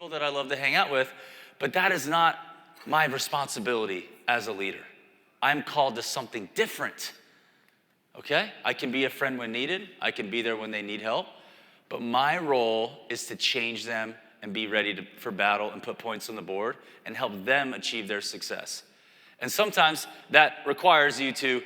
people that I love to hang out with, but that is not my responsibility as a leader. I'm called to something different, okay? I can be a friend when needed. I can be there when they need help. But my role is to change them and be ready for battle and put points on the board and help them achieve their success. And sometimes that requires you to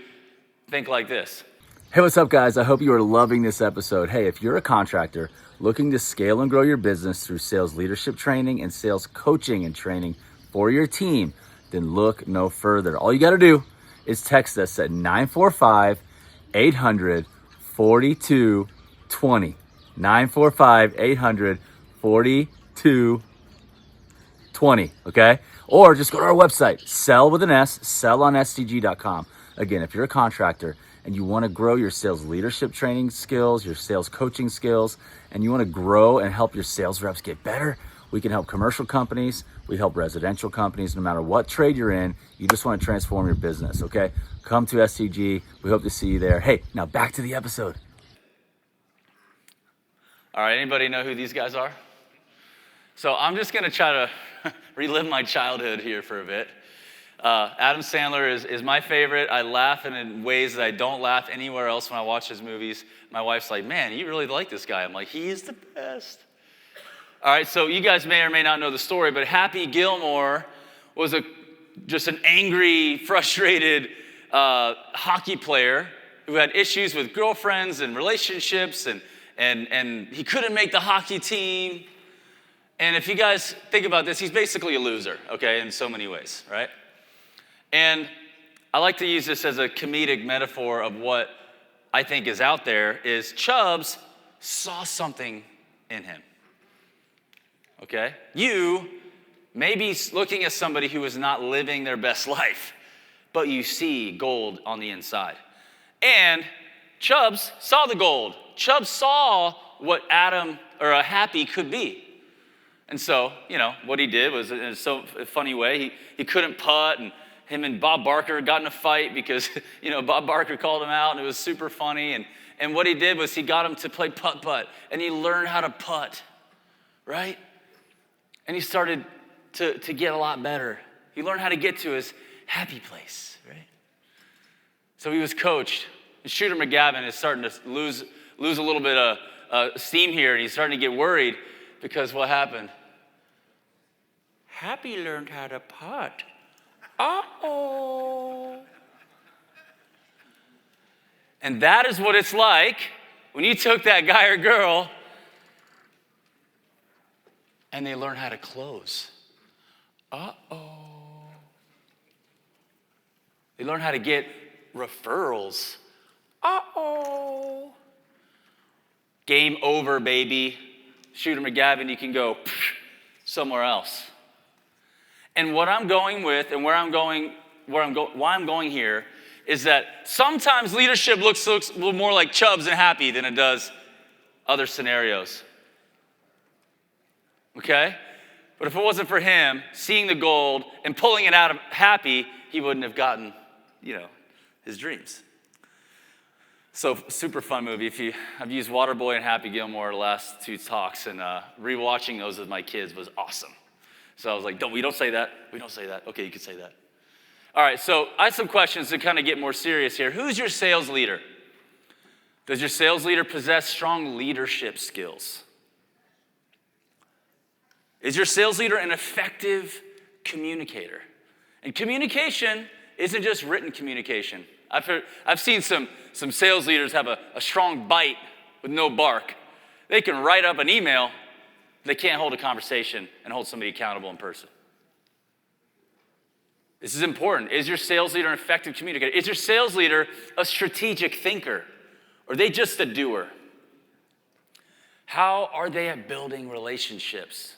think like this. Hey, what's up, guys? I hope you are loving this episode. Hey, if you're a contractor looking to scale and grow your business through sales leadership training and sales coaching and training for your team, then look no further. All you got to do is text us at 945-800-4220. 945-800-4220, okay? Or just go to our website, sellonSTG.com. Again, if you're a contractor and you want to grow your sales leadership training skills, your sales coaching skills, and you want to grow and help your sales reps get better, we can help commercial companies, we help residential companies, no matter what trade you're in, you just want to transform your business, okay? Come to STG. We hope to see you there. Hey, now back to the episode. All right, anybody know who these guys are? So I'm just gonna try to relive my childhood here for a bit. Adam Sandler is my favorite. I laugh in ways that I don't laugh anywhere else when I watch his movies. My wife's like, man, you really like this guy. I'm like, he is the best. All right, so you guys may or may not know the story, but Happy Gilmore was just an angry, frustrated hockey player who had issues with girlfriends and relationships, and he couldn't make the hockey team. And if you guys think about this, he's basically a loser, okay, in so many ways, right? And I like to use this as a comedic metaphor of what I think is out there, is Chubbs saw something in him, okay? You may be looking at somebody who is not living their best life, but you see gold on the inside. And Chubbs saw the gold. Chubbs saw what Adam or a Happy could be. And so, what he did was, in so a funny way, he couldn't putt, and him and Bob Barker got in a fight because, Bob Barker called him out, and it was super funny. And what he did was he got him to play putt-putt, and he learned how to putt, right? And he started to get a lot better. He learned how to get to his happy place, right? So he was coached. And Shooter McGavin is starting to lose a little bit of steam here, and he's starting to get worried because what happened? Happy learned how to putt. Uh-oh. And that is what it's like when you took that guy or girl and they learn how to close. Uh-oh. They learn how to get referrals. Uh-oh. Game over, baby. Shooter McGavin, you can go somewhere else. And what I'm going with, and why I'm going here, is that sometimes leadership looks a little more like Chubbs and Happy than it does other scenarios. Okay? But if it wasn't for him seeing the gold and pulling it out of Happy, he wouldn't have gotten, his dreams. So super fun movie. I've used Waterboy and Happy Gilmore the last two talks, and rewatching those with my kids was awesome. So I was like, we don't say that. We don't say that. Okay, you can say that. All right, so I have some questions to kind of get more serious here. Who's your sales leader? Does your sales leader possess strong leadership skills? Is your sales leader an effective communicator? And communication isn't just written communication. I've seen some sales leaders have a strong bite with no bark. They can write up an email, they can't hold a conversation and hold somebody accountable in person. This is important. Is your sales leader an effective communicator? Is your sales leader a strategic thinker? Or are they just a doer? How are they at building relationships?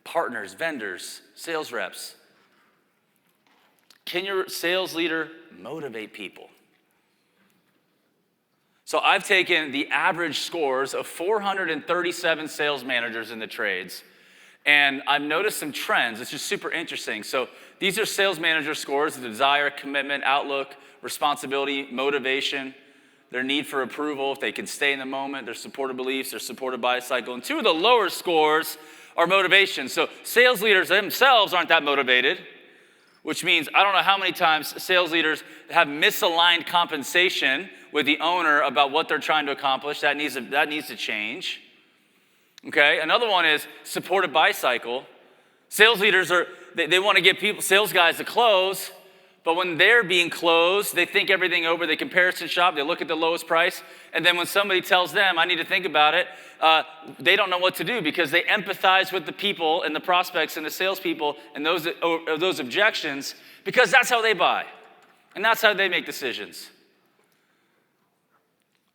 Partners, vendors, sales reps. Can your sales leader motivate people? So I've taken the average scores of 437 sales managers in the trades, and I've noticed some trends. It's just super interesting. So these are sales manager scores: the desire, commitment, outlook, responsibility, motivation, their need for approval, if they can stay in the moment, their supportive beliefs, their supportive bias cycle. And two of the lower scores our motivation. So sales leaders themselves aren't that motivated, which means I don't know how many times sales leaders have misaligned compensation with the owner about what they're trying to accomplish. That needs to change. Okay, another one is supported buy cycle. Sales leaders they want to get sales guys to close, but when they're being closed, they think everything over, they comparison shop, they look at the lowest price, and then when somebody tells them, I need to think about it, they don't know what to do because they empathize with the people and the prospects and the salespeople and those objections because that's how they buy, and that's how they make decisions.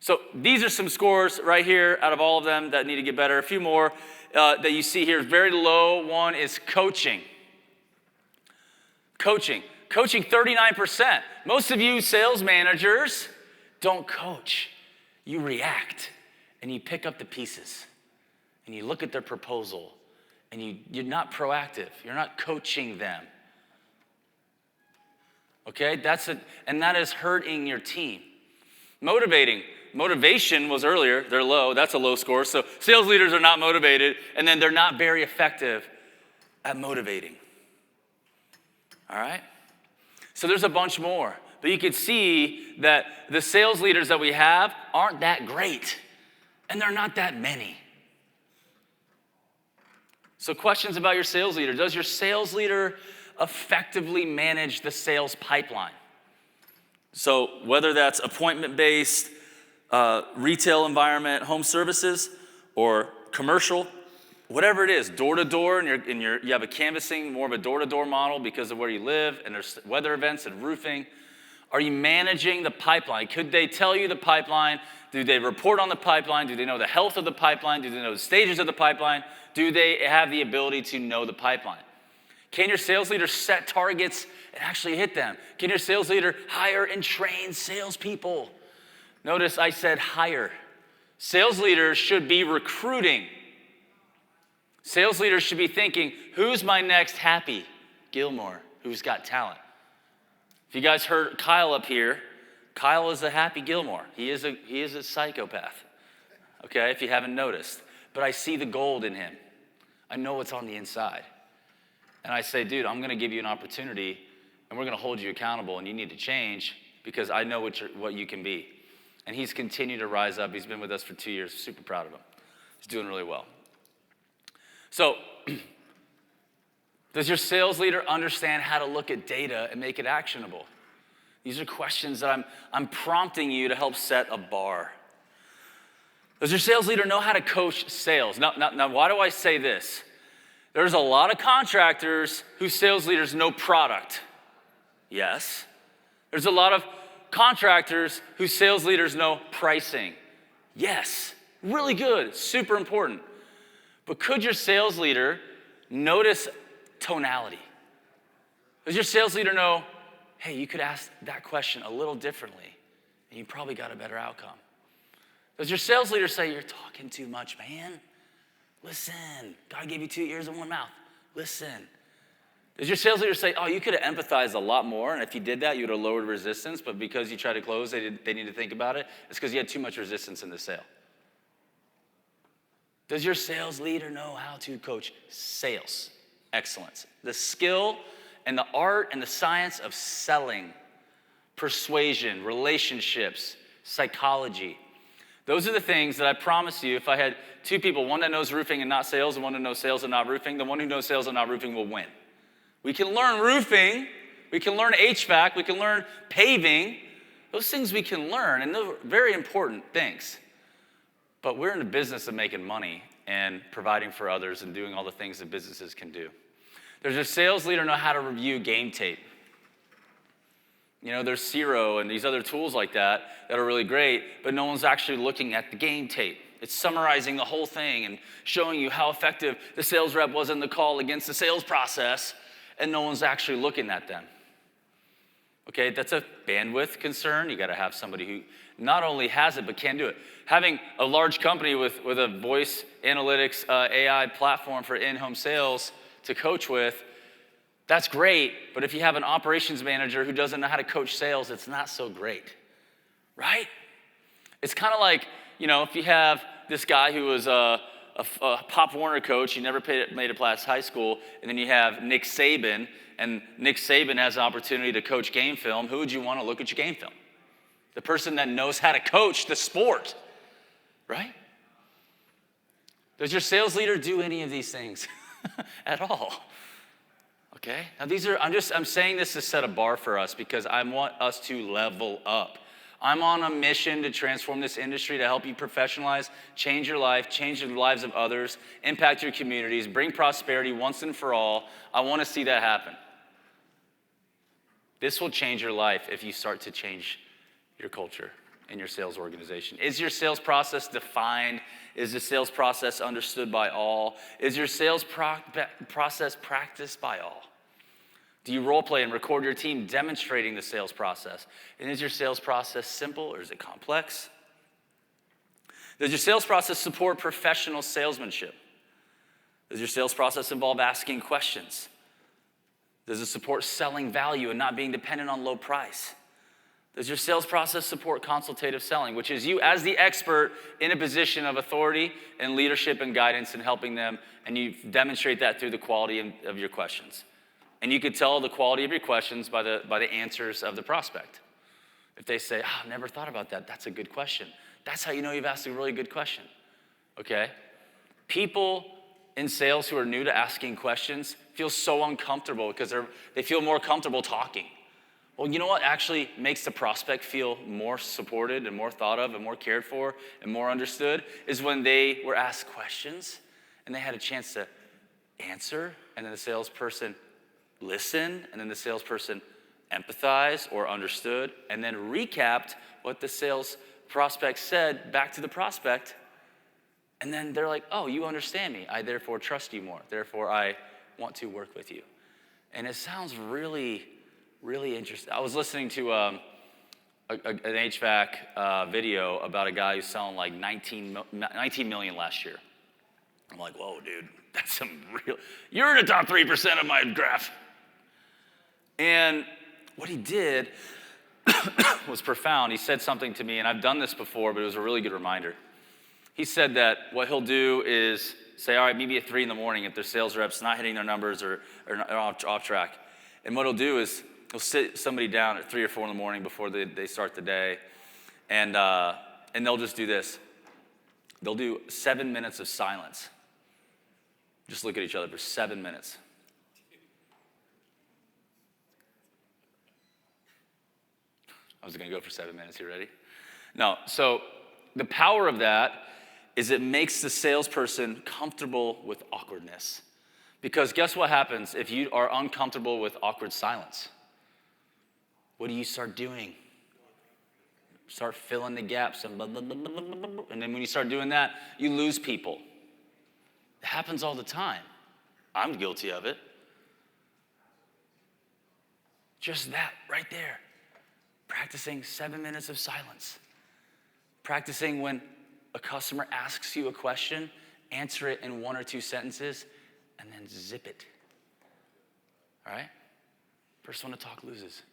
So these are some scores right here out of all of them that need to get better. A few more that you see here. Very low one is coaching. Coaching, 39%. Most of you sales managers don't coach. You react and you pick up the pieces and you look at their proposal and you're not proactive. You're not coaching them. Okay, and that is hurting your team. Motivation was earlier, they're low, that's a low score. So sales leaders are not motivated, and then they're not very effective at motivating. All right? So there's a bunch more. But you can see that the sales leaders that we have aren't that great, and they're not that many. So questions about your sales leader. Does your sales leader effectively manage the sales pipeline? So whether that's appointment-based, retail environment, home services, or commercial, whatever it is, door-to-door, and you have a canvassing, more of a door-to-door model because of where you live, and there's weather events and roofing. Are you managing the pipeline? Could they tell you the pipeline? Do they report on the pipeline? Do they know the health of the pipeline? Do they know the stages of the pipeline? Do they have the ability to know the pipeline? Can your sales leader set targets and actually hit them? Can your sales leader hire and train salespeople? Notice I said hire. Sales leaders should be recruiting. Sales leaders should be thinking, who's my next Happy Gilmore who's got talent? If you guys heard Kyle up here, Kyle is a Happy Gilmore. He is a psychopath, okay, if you haven't noticed. But I see the gold in him. I know what's on the inside. And I say, dude, I'm going to give you an opportunity, and we're going to hold you accountable, and you need to change because I know what you can be. And he's continued to rise up. He's been with us for 2 years. Super proud of him. He's doing really well. So, does your sales leader understand how to look at data and make it actionable? These are questions that I'm prompting you to help set a bar. Does your sales leader know how to coach sales? Now, why do I say this? There's a lot of contractors whose sales leaders know product. Yes. There's a lot of contractors whose sales leaders know pricing. Yes. Really good. Super important. But could your sales leader notice tonality? Does your sales leader know, hey, you could ask that question a little differently, and you probably got a better outcome? Does your sales leader say, you're talking too much, man? Listen, God gave you 2 ears and 1 mouth. Listen. Does your sales leader say, oh, you could have empathized a lot more, and if you did that, you would have lowered resistance, but because you tried to close, they need to think about it? It's because you had too much resistance in the sale. Does your sales leader know how to coach sales excellence? The skill and the art and the science of selling, persuasion, relationships, psychology. Those are the things that I promise you, if I had 2 people, one that knows roofing and not sales, and one that knows sales and not roofing, the one who knows sales and not roofing will win. We can learn roofing, we can learn HVAC, we can learn paving. Those things we can learn, and they're very important things. But we're in the business of making money and providing for others and doing all the things that businesses can do. Does your sales leader know how to review game tape? You know, there's Zero and these other tools like that are really great, but no one's actually looking at the game tape. It's summarizing the whole thing and showing you how effective the sales rep was in the call against the sales process, and no one's actually looking at them. Okay, that's a bandwidth concern. You got to have somebody who not only has it, but can do it. Having a large company with a voice analytics AI platform for in-home sales to coach with, that's great, but if you have an operations manager who doesn't know how to coach sales, it's not so great, right? It's kind of like, you know, if you have this guy who was a Pop Warner coach. He never made it past high school. And then you have Nick Saban, and Nick Saban has an opportunity to coach game film. Who would you want to look at your game film? The person that knows how to coach the sport, right? Does your sales leader do any of these things at all? Okay? Now I'm saying this to set a bar for us because I want us to level up. I'm on a mission to transform this industry, to help you professionalize, change your life, change the lives of others, impact your communities, bring prosperity once and for all. I want to see that happen. This will change your life if you start to change your culture in your sales organization. Is your sales process defined? Is the sales process understood by all? Is your sales process practiced by all? Do you role play and record your team demonstrating the sales process? And is your sales process simple or is it complex? Does your sales process support professional salesmanship? Does your sales process involve asking questions? Does it support selling value and not being dependent on low price? Does your sales process support consultative selling, which is you as the expert in a position of authority and leadership and guidance and helping them, and you demonstrate that through the quality of your questions? And you could tell the quality of your questions by the answers of the prospect. If they say, I've never thought about that, that's a good question. That's how you know you've asked a really good question, okay? People in sales who are new to asking questions feel so uncomfortable because they feel more comfortable talking. Well, you know what actually makes the prospect feel more supported and more thought of and more cared for and more understood is when they were asked questions and they had a chance to answer, and then the salesperson listened, and then the salesperson empathized or understood, and then recapped what the sales prospect said back to the prospect. And then they're like, oh, you understand me. I therefore trust you more. Therefore, I want to work with you. And it sounds really, really interesting. I was listening to an HVAC video about a guy who's selling like 19 million last year. I'm like, whoa, dude, that's some real, you're in the top 3% of my graph. And what he did was profound. He said something to me, and I've done this before, but it was a really good reminder. He said that what he'll do is say, all right, meet me at 3 a.m. if their sales reps not hitting their numbers or off track. And what he'll do is he'll sit somebody down at 3 or 4 a.m. before they start the day, and they'll just do this. They'll do 7 minutes of silence. Just look at each other for 7 minutes. I was going to go for 7 minutes. You ready? No. So the power of that is it makes the salesperson comfortable with awkwardness. Because guess what happens if you are uncomfortable with awkward silence? What do you start doing? Start filling the gaps. And then when you start doing that, you lose people. It happens all the time. I'm guilty of it. Just that right there. Practicing 7 minutes of silence. Practicing when a customer asks you a question, answer it in 1 or 2 sentences, and then zip it. All right? First one to talk loses.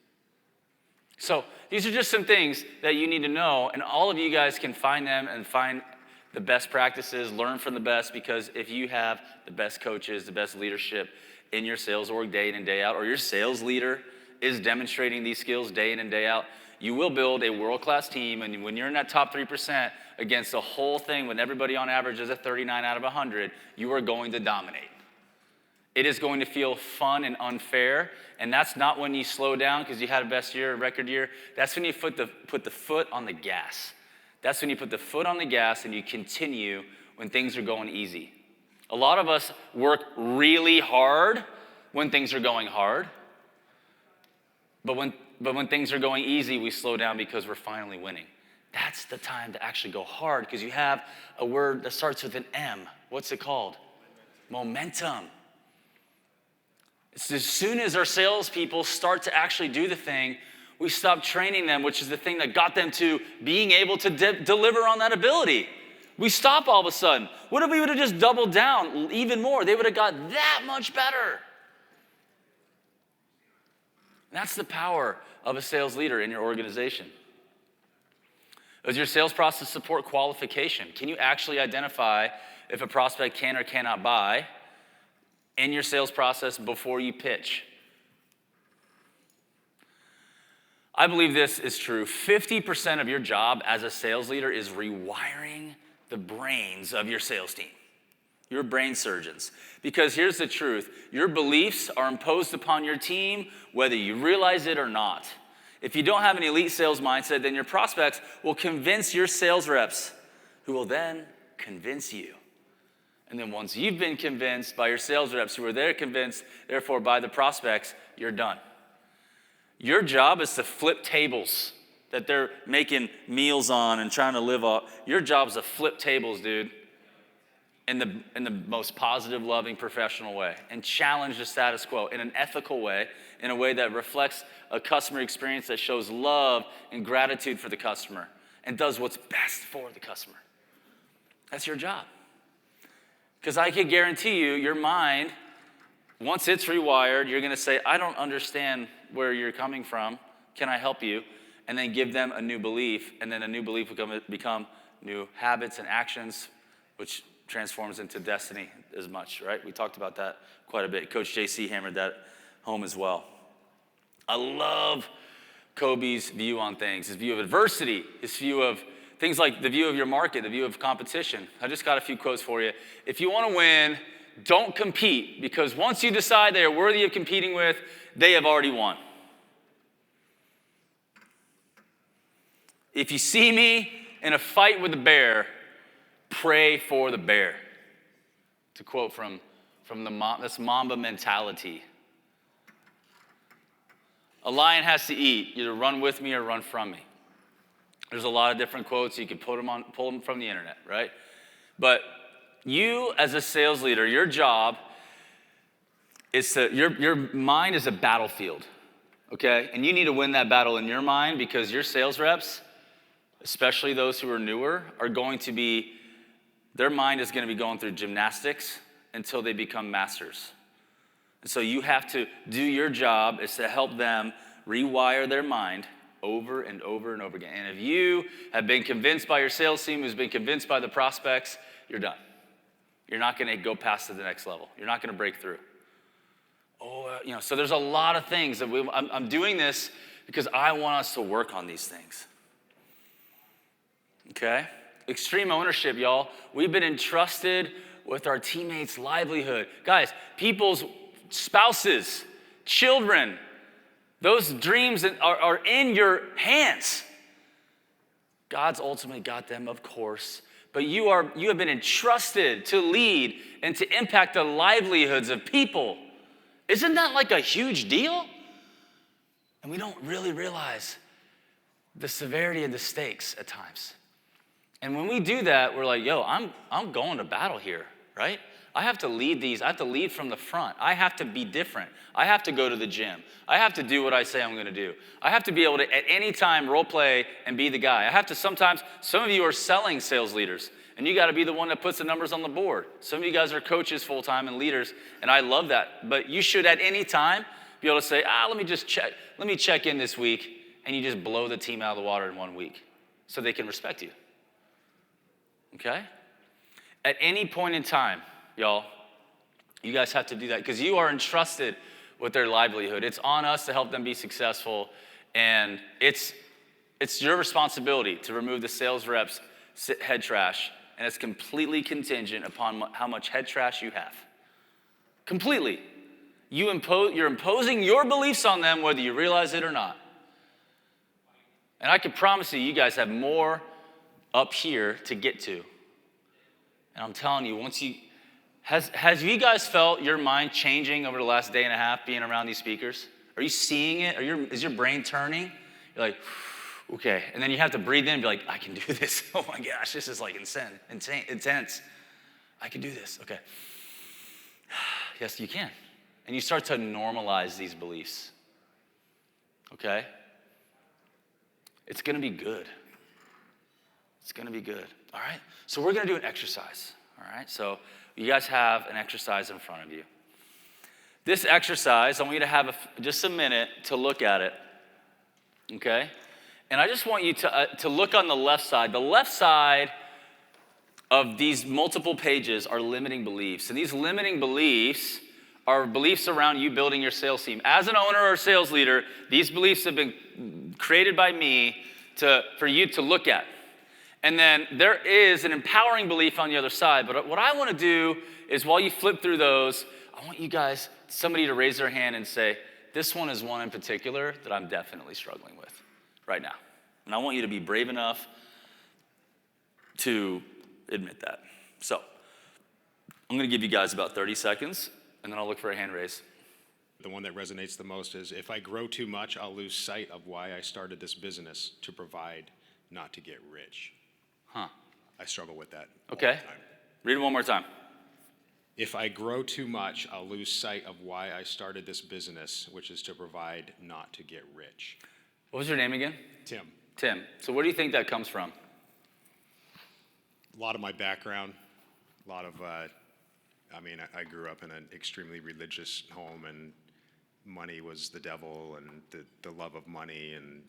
So these are just some things that you need to know, and all of you guys can find them and find the best practices, learn from the best, because if you have the best coaches, the best leadership in your sales org day in and day out, or your sales leader is demonstrating these skills day in and day out, you will build a world-class team. And when you're in that top 3% against the whole thing, when everybody on average is a 39 out of 100, you are going to dominate. It is going to feel fun and unfair, and that's not when you slow down because you had a best year, a record year. That's when you put the foot on the gas. That's when you put the foot on the gas and you continue when things are going easy. A lot of us work really hard when things are going hard. But when things are going easy, we slow down because we're finally winning. That's the time to actually go hard because you have a word that starts with an M. What's it called? Momentum. It's as soon as our salespeople start to actually do the thing, we stop training them, which is the thing that got them to being able to deliver on that ability. We stop all of a sudden. What if we would have just doubled down even more? They would have got that much better. That's the power of a sales leader in your organization. Does your sales process support qualification? Can you actually identify if a prospect can or cannot buy in your sales process before you pitch. I believe this is true. 50% of your job as a sales leader is rewiring the brains of your sales team. Your brain surgeons. Because here's the truth. Your beliefs are imposed upon your team whether you realize it or not. If you don't have an elite sales mindset, then your prospects will convince your sales reps, who will then convince you. And then once you've been convinced by your sales reps who are there convinced, therefore by the prospects, you're done. Your job is to flip tables that they're making meals on and trying to live off. Your job is to flip tables, dude, in the most positive, loving, professional way, and challenge the status quo in an ethical way, in a way that reflects a customer experience that shows love and gratitude for the customer and does what's best for the customer. That's your job. Because I can guarantee you, your mind, once it's rewired, you're going to say, I don't understand where you're coming from. Can I help you? And then give them a new belief, and then a new belief will become new habits and actions, which transforms into destiny as much, right? We talked about that quite a bit. Coach JC hammered that home as well. I love Kobe's view on things, his view of adversity, his view of things like the view of your market, the view of competition. I just got a few quotes for you. If you want to win, don't compete, because once you decide they are worthy of competing with, they have already won. If you see me in a fight with a bear, pray for the bear. To quote from this Mamba mentality. A lion has to eat, either run with me or run from me. There's a lot of different quotes. You can pull them from the internet, right? But you as a sales leader, your job is your mind is a battlefield, okay? And you need to win that battle in your mind, because your sales reps, especially those who are newer, their mind is going to be going through gymnastics until they become masters. And so you have to do your job is to help them rewire their mind over and over and over again. And if you have been convinced by your sales team, who's been convinced by the prospects, you're done. You're not going to go past to the next level. You're not going to break through. So there's a lot of things that I'm doing this because I want us to work on these things. Okay? Extreme ownership, y'all. We've been entrusted with our teammates' livelihood. Guys, people's spouses, children, those dreams are in your hands. God's ultimately got them, of course. But you have been entrusted to lead and to impact the livelihoods of people. Isn't that like a huge deal? And we don't really realize the severity of the stakes at times. And when we do that, we're like, yo, I'm going to battle here, right? I have to lead these. I have to lead from the front. I have to be different. I have to go to the gym. I have to do what I say I'm going to do. I have to be able to, at any time, role play and be the guy. I have to sometimes, some of you are selling sales leaders, and you got to be the one that puts the numbers on the board. Some of you guys are coaches full-time and leaders, and I love that. But you should, at any time, be able to say, let me check in this week, and you just blow the team out of the water in 1 week so they can respect you. Okay? At any point in time, y'all, you guys have to do that because you are entrusted with their livelihood. It's on us to help them be successful, and it's your responsibility to remove the sales reps' head trash, and it's completely contingent upon how much head trash you have. Completely. You're imposing your beliefs on them whether you realize it or not. And I can promise you guys have more up here to get to. And I'm telling you, has you guys felt your mind changing over the last day and a half being around these speakers? Are you seeing it? Is your brain turning? You're like, okay. And then you have to breathe in and be like, I can do this. Oh my gosh, this is like intense. I can do this. Okay. Yes, you can. And you start to normalize these beliefs. Okay? It's going to be good. It's going to be good. All right? So we're going to do an exercise. All right? So you guys have an exercise in front of you. This exercise, I want you to have just a minute to look at it. Okay? And I just want you to look on the left side. The left side of these multiple pages are limiting beliefs. And these limiting beliefs are beliefs around you building your sales team. As an owner or sales leader, these beliefs have been created by me for you to look at. And then there is an empowering belief on the other side. But what I want to do is while you flip through those, I want you guys, somebody to raise their hand and say, this one is one in particular that I'm definitely struggling with right now. And I want you to be brave enough to admit that. So I'm going to give you guys about 30 seconds, and then I'll look for a hand raise. The one that resonates the most is, if I grow too much, I'll lose sight of why I started this business: to provide, not to get rich. I struggle with that all the Okay. time. Read it one more time. If I grow too much, I'll lose sight of why I started this business, which is to provide, not to get rich. What was your name again? Tim, Tim. So where do you think that comes from? a lot of my background, a lot of, I grew up in an extremely religious home, and money was the devil, and the love of money, and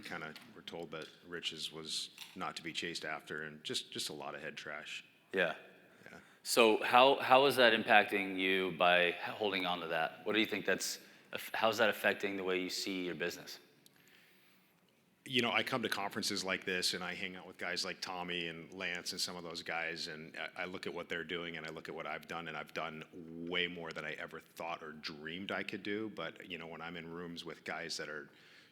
kind of we're told that riches was not to be chased after, and just a lot of head trash. Yeah. So how is that impacting you by holding on to that? What do you think how's that affecting the way you see your business? I come to conferences like this, and I hang out with guys like Tommy and Lance and some of those guys, and I look at what they're doing, and I look at what I've done, and I've done way more than I ever thought or dreamed I could do. But, when I'm in rooms with guys that are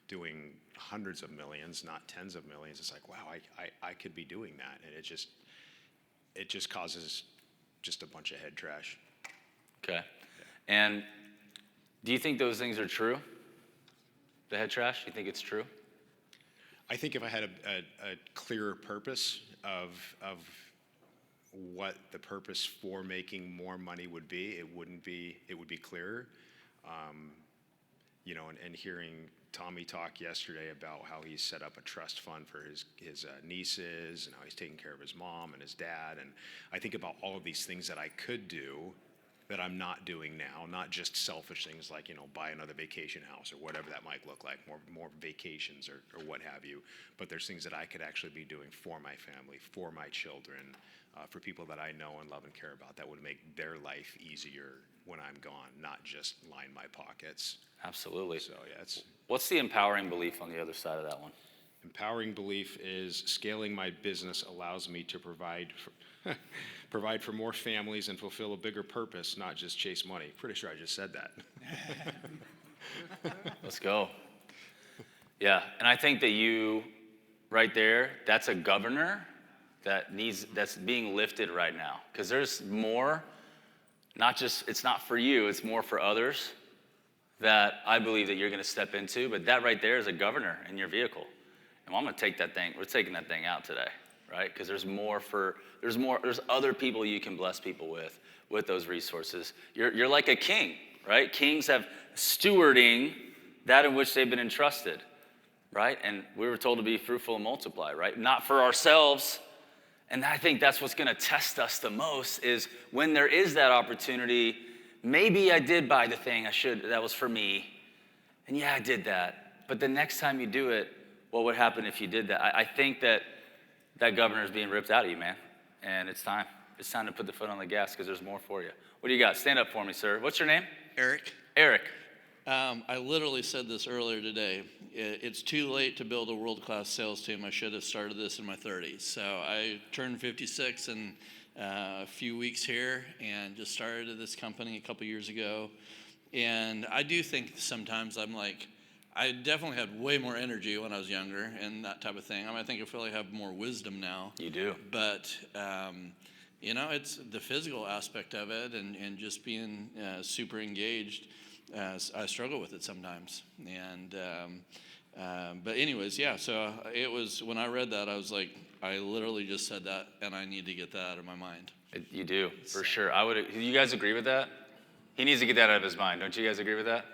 doing hundreds of millions, not tens of millions, it's like, wow, I could be doing that. And it just causes just a bunch of head trash. Okay. And do you think those things are true? The head trash, you think it's true? I think if I had a clearer purpose of what the purpose for making more money would be, it would be clearer. And hearing Tommy talk yesterday about how he's set up a trust fund for his nieces, and how he's taking care of his mom and his dad, and I think about all of these things that I could do that I'm not doing now, not just selfish things like, buy another vacation house or whatever that might look like, more vacations or what have you, but there's things that I could actually be doing for my family, for my children, for people that I know and love and care about, that would make their life easier when I'm gone, not just line my pockets. Absolutely. So yeah, What's the empowering belief on the other side of that one? Empowering belief is, scaling my business allows me to provide for more families and fulfill a bigger purpose, not just chase money. Pretty sure I just said that. Let's go. Yeah, and I think that you, right there, that's a governor that's being lifted right now. Because there's more, it's not for you, it's more for others that I believe that you're gonna step into, but that right there is a governor in your vehicle. And I'm gonna take that thing, we're taking that thing out today, right? Because there's other people you can bless people with those resources. You're like a king, right? Kings have stewarding that in which they've been entrusted, right? And we were told to be fruitful and multiply, right? Not for ourselves. And I think that's what's gonna test us the most, is when there is that opportunity. Maybe I did buy the thing that was for me. And yeah, I did that. But the next time you do it, what would happen if you did that? I think that governor is being ripped out of you, man. And it's time. It's time to put the foot on the gas, because there's more for you. What do you got? Stand up for me, sir. What's your name? Eric. Eric. I literally said this earlier today. It's too late to build a world-class sales team. I should have started this in my 30s. So I turned 56 in a few weeks here, and just started this company a couple years ago. And I do think sometimes I definitely had way more energy when I was younger and that type of thing. I think I feel like I have more wisdom now. You do. But, it's the physical aspect of it, and just being super engaged. I struggle with it sometimes. But anyways, yeah, so it was, when I read that, I was like, I literally just said that, and I need to get that out of my mind. You do, for sure. You guys agree with that? He needs to get that out of his mind. Don't you guys agree with that?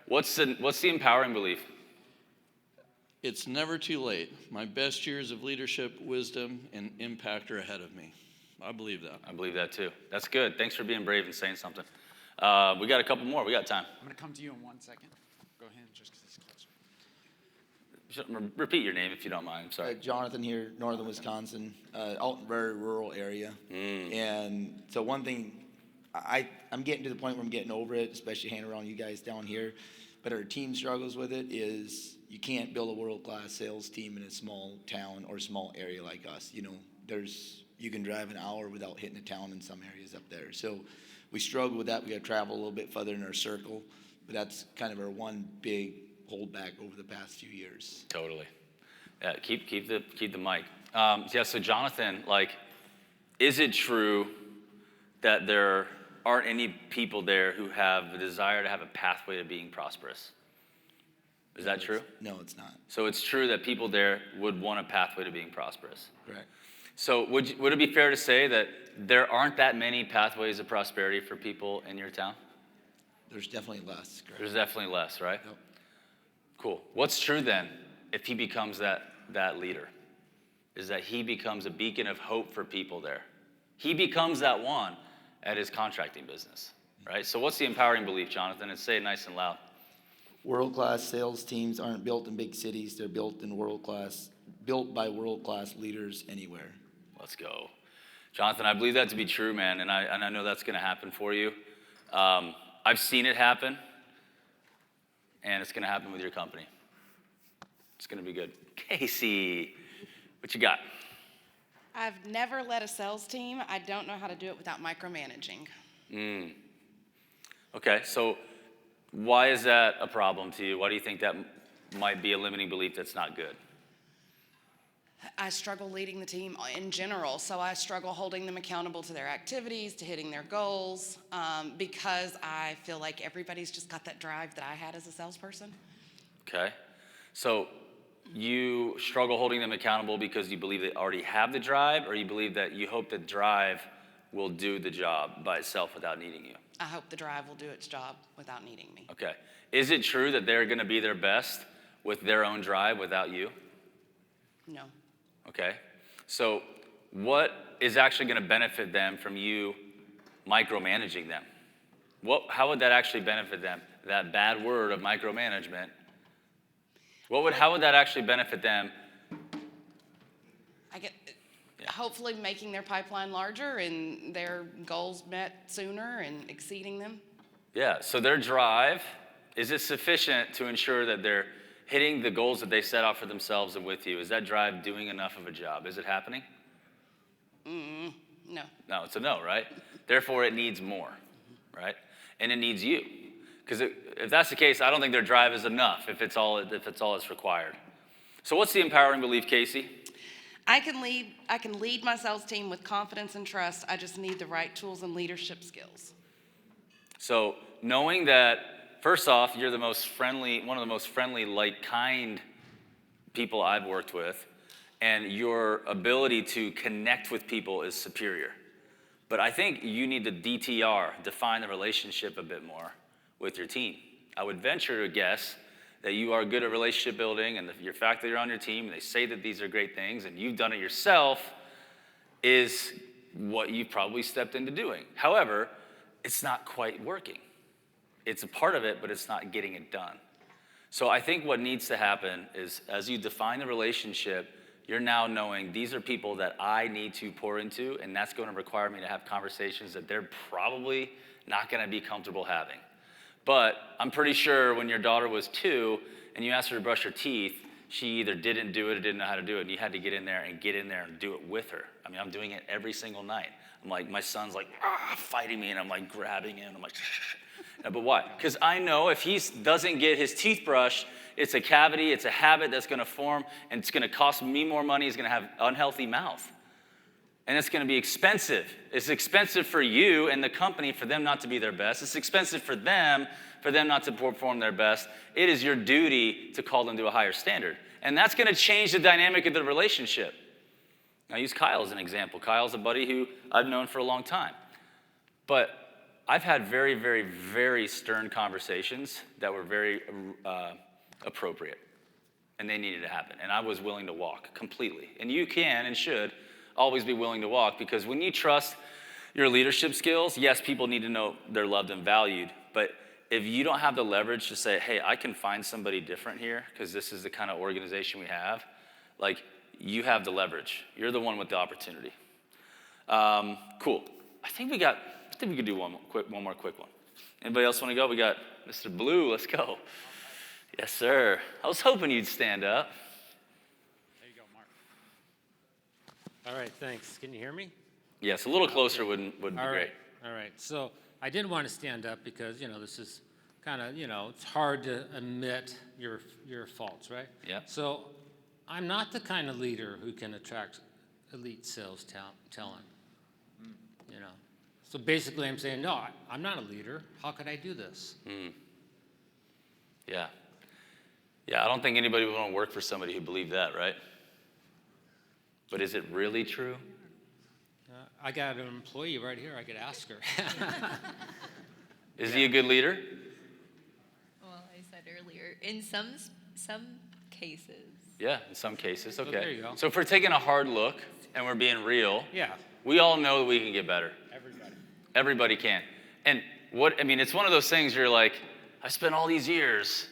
What's the empowering belief? It's never too late. My best years of leadership, wisdom, and impact are ahead of me. I believe that. I believe that too. That's good. Thanks for being brave and saying something. We got a couple more. We got time. I'm going to come to you in 1 second. Go ahead, just because it's closer. Repeat your name if you don't mind. I'm sorry. Jonathan here, northern Wisconsin, out in a very rural area. And so one thing, I'm getting to the point where I'm getting over it, especially hanging around you guys down here. But our team struggles with it is you can't build a world-class sales team in a small town or small area like us. You know, you can drive an hour without hitting a town in some areas up there. So we struggle with that. We got to travel a little bit further in our circle. But that's kind of our one big holdback over the past few years. Totally. Yeah, keep the mic. Yeah, so Jonathan, like, is it true that there aren't any people there who have the desire to have a pathway to being prosperous? Is that true? No, it's not. So it's true that people there would want a pathway to being prosperous. Correct. So would it be fair to say that there aren't that many pathways of prosperity for people in your town? There's definitely less. Correct. There's definitely less, right? Yep. Cool. What's true then if he becomes that leader? Is that he becomes a beacon of hope for people there. He becomes that one at his contracting business, right? So what's the empowering belief, Jonathan? And say it nice and loud. World-class sales teams aren't built in big cities. They're built by world-class leaders anywhere. Let's go. Jonathan, I believe that to be true, man, and I know that's going to happen for you. I've seen it happen, and it's going to happen with your company. It's going to be good. Casey, what you got? I've never led a sales team. I don't know how to do it without micromanaging. Okay, so why is that a problem to you? Why do you think that might be a limiting belief that's not good? I struggle leading the team in general, so I struggle holding them accountable to their activities, to hitting their goals, because I feel like everybody's just got that drive that I had as a salesperson. Okay, so you struggle holding them accountable because you believe they already have the drive, or you believe that you hope the drive will do the job by itself without needing you? I hope the drive will do its job without needing me. Okay, is it true that they're gonna be their best with their own drive without you? No. Okay, so what is actually going to benefit them from you micromanaging them? How would that actually benefit them? That bad word of micromanagement. How would that actually benefit them? Hopefully making their pipeline larger and their goals met sooner and exceeding them. Yeah, so their drive, is it sufficient to ensure that they're hitting the goals that they set out for themselves and with you? Is that drive doing enough of a job? Is it happening? No. No, it's a no, right? Therefore, it needs more, right? And it needs you. Because if that's the case, I don't think their drive is enough if it's all that's required. So what's the empowering belief, Casey? I can lead my sales team with confidence and trust. I just need the right tools and leadership skills. So knowing that, first off, you're one of the most friendly, like, kind people I've worked with, and your ability to connect with people is superior. But I think you need to define the relationship a bit more with your team. I would venture to guess that you are good at relationship building, and your fact that you're on your team, and they say that these are great things, and you've done it yourself, is what you've probably stepped into doing. However, it's not quite working. It's a part of it, but it's not getting it done. So I think what needs to happen is, as you define the relationship, you're now knowing these are people that I need to pour into, and that's going to require me to have conversations that they're probably not going to be comfortable having. But I'm pretty sure when your daughter was 2 and you asked her to brush her teeth, she either didn't do it or didn't know how to do it, and you had to get in there and do it with her. I mean, I'm doing it every single night. I'm like, my son's like, fighting me, and I'm like grabbing him, I'm like, but why? Because I know if he doesn't get his teeth brushed, it's a cavity, it's a habit that's gonna form, and it's gonna cost me more money, he's gonna have unhealthy mouth. And it's gonna be expensive. It's expensive for you and the company for them not to be their best. It's expensive for them not to perform their best. It is your duty to call them to a higher standard. And that's gonna change the dynamic of the relationship. I use Kyle as an example. Kyle's a buddy who I've known for a long time. But I've had very, very, very stern conversations that were very appropriate, and they needed to happen. And I was willing to walk completely. And you can and should always be willing to walk, because when you trust your leadership skills, yes, people need to know they're loved and valued, but if you don't have the leverage to say, hey, I can find somebody different here because this is the kind of organization we have, like, you have the leverage. You're the one with the opportunity. Cool. I think we could do one more quick one. Anybody else want to go? We got Mr. Blue. Let's go. Yes, sir. I was hoping you'd stand up. There you go, Mark. All right, thanks. Can you hear me? Yes, a little closer would be great. All right. So I didn't want to stand up because, this is kind of, it's hard to admit your faults, right? Yeah. So I'm not the kind of leader who can attract elite sales talent. So basically I'm saying, no, I'm not a leader. How could I do this? Yeah. Yeah, I don't think anybody would want to work for somebody who believed that, right? But is it really true? I got an employee right here. I could ask her. Is he a good leader? Well, I said earlier, in some cases. Yeah, in some cases. Okay. there you go. So if we're taking a hard look and we're being real, Yeah. we all know that we can get better. Everybody. Everybody can. And it's one of those things you're like, I spent all these years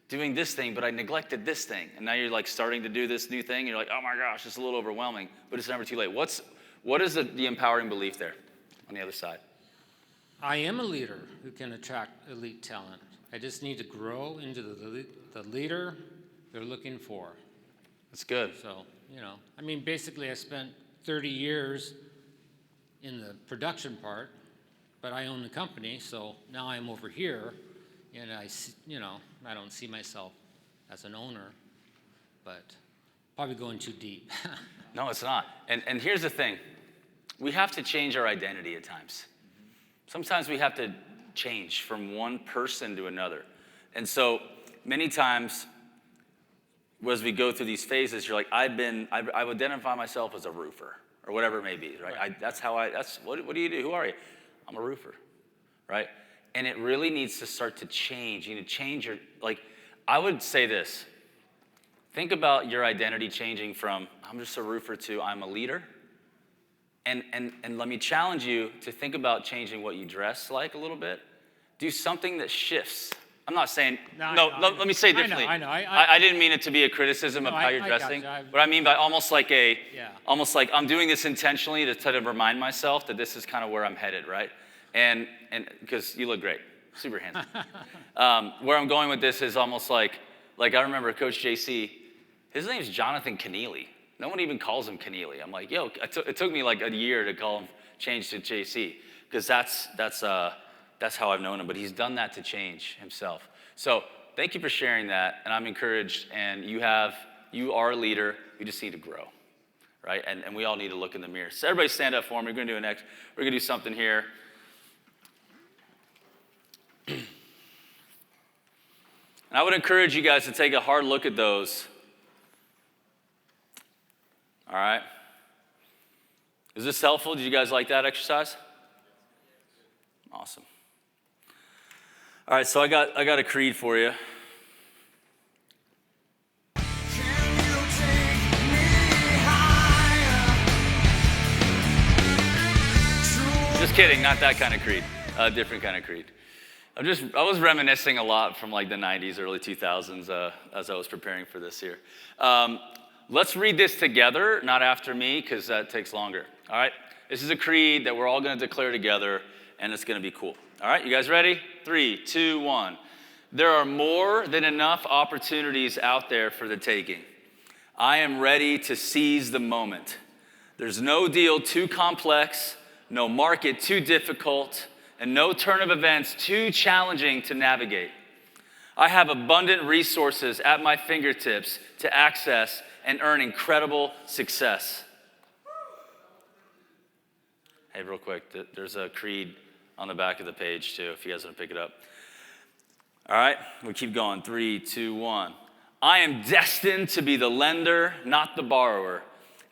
doing this thing, but I neglected this thing. And now you're like starting to do this new thing. And you're like, oh my gosh, it's a little overwhelming, but it's never too late. What is the empowering belief there on the other side? I am a leader who can attract elite talent. I just need to grow into the leader they're looking for. That's good. So, basically I spent 30 years in the production part, but I own the company, so now I'm over here, and I don't see myself as an owner, but probably going too deep. No, it's not. And here's the thing. We have to change our identity at times. Sometimes we have to change from one person to another. And so many times, as we go through these phases, you're like, I identify myself as a roofer, or whatever it may be, right? What do you do? Who are you? I'm a roofer, right? And it really needs to start to change. You need to change I would say this. Think about your identity changing from, I'm just a roofer, to I'm a leader. And let me challenge you to think about changing what you dress like a little bit. Do something that shifts. I'm not saying, let me say it differently. I know. I didn't mean it to be a criticism of how you're dressing. What I mean by almost like I'm doing this intentionally to try to remind myself that this is kind of where I'm headed, right? And because you look great, super handsome. Where I'm going with this is almost like I remember Coach JC, his name's Jonathan Keneally. No one even calls him Keneally. I'm like, it took me like a year to call him, change to JC, because that's how I've known him. But he's done that to change himself. So thank you for sharing that, and I'm encouraged. And you are a leader. You just need to grow, right? And we all need to look in the mirror. So everybody stand up for me. We're gonna do something here. And I would encourage you guys to take a hard look at those. All right? Is this helpful? Did you guys like that exercise? Awesome. All right, so I got a creed for you. Just kidding, not that kind of creed. A different kind of creed. I was reminiscing a lot from like the 90s, early 2000s as I was preparing for this here. Let's read this together, not after me, because that takes longer. All right? This is a creed that we're all going to declare together, and it's going to be cool. All right, you guys ready? 3, 2, 1. There are more than enough opportunities out there for the taking. I am ready to seize the moment. There's no deal too complex, no market too difficult, and no turn of events too challenging to navigate. I have abundant resources at my fingertips to access and earn incredible success. Hey, real quick, there's a creed on the back of the page too, if you guys want to pick it up. All right, we keep going. 3, 2, 1. I am destined to be the lender, not the borrower.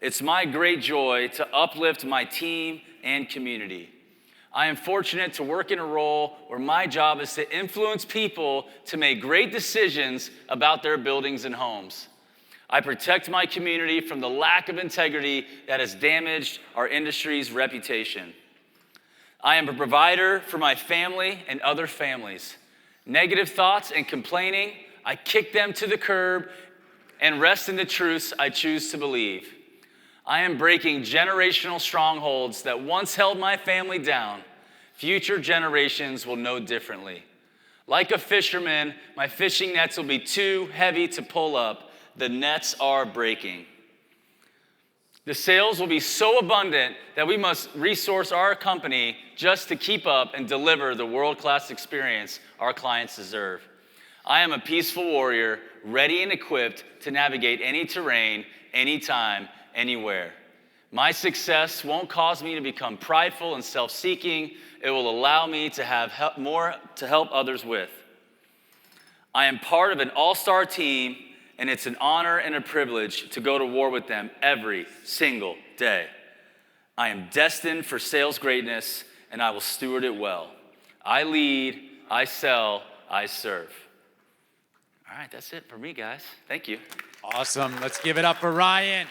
It's my great joy to uplift my team and community. I am fortunate to work in a role where my job is to influence people to make great decisions about their buildings and homes. I protect my community from the lack of integrity that has damaged our industry's reputation. I am a provider for my family and other families, Negative thoughts and complaining, I kick them to the curb and rest in the truths I choose to believe. I am breaking generational strongholds that once held my family down. Future generations will know differently. Like a fisherman, my fishing nets will be too heavy to pull up. The nets are breaking. The sales will be so abundant that we must resource our company just to keep up and deliver the world-class experience our clients deserve. I am a peaceful warrior, ready and equipped to navigate any terrain, anytime, anywhere. My success won't cause me to become prideful and self-seeking. It will allow me to have more to help others with. I am part of an all-star team, and it's an honor and a privilege to go to war with them every single day. I am destined for sales greatness, and I will steward it well. I lead, I sell, I serve. All right, that's it for me, guys. Thank you. Awesome. Let's give it up for Ryan.